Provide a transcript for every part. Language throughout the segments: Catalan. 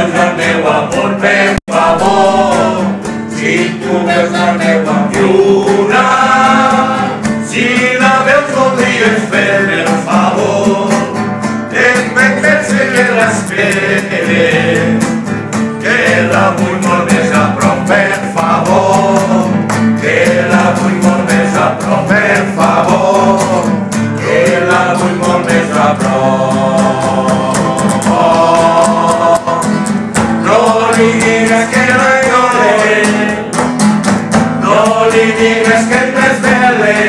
veus el meu amor, per favor, si tu veus la meva lluna, si la veus voldries fer-me el favor, que l'espere, que la vull molt més a prop, per favor, que la vull molt més a prop, per favor, que la vull molt més a prop. No li digues que no llore, no li digues que et desvele,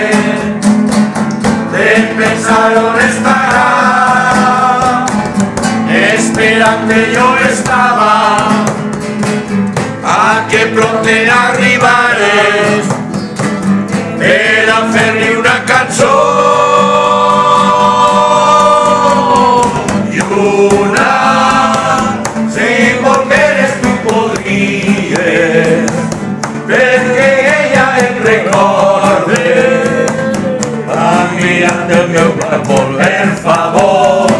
de pensar on estarà, esperant que jo estava, a que prompte arribares per a fer-li una cançó. Lluna, si volgueres tu podries, perquè ella et recorde, admirant el meu amor, per favor,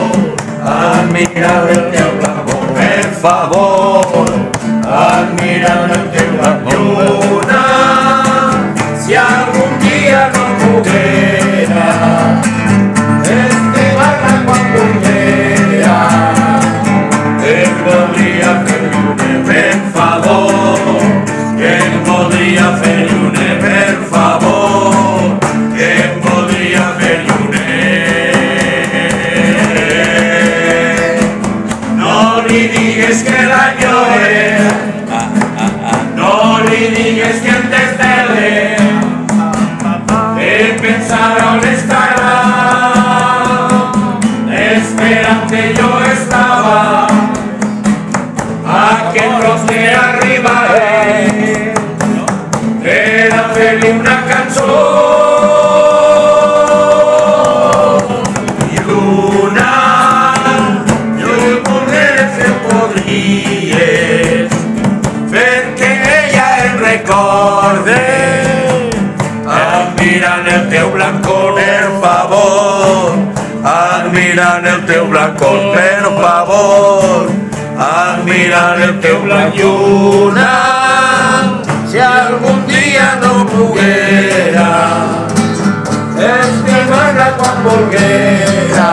admirant el teu amor, per favor, admirant el teu amor. Lluna, si algun dia no poguera estimar-la quan volguera, em voldria fer lluna, per favor, em voldria fer lluna, per favor, em voldria fer lluna. No li digues que la llore, no li digues que em desvele, de pensar on estarà, esperant que jo estava, a que prompte arribaré, per a fer-li una cançó. Lluna, perquè ella em recorde, admirant el teu blancor, per favor, admirant el teu blancor, per favor, admirant el teu blanc. Lluna, si algun dia no poguera estimar-la quan volguera,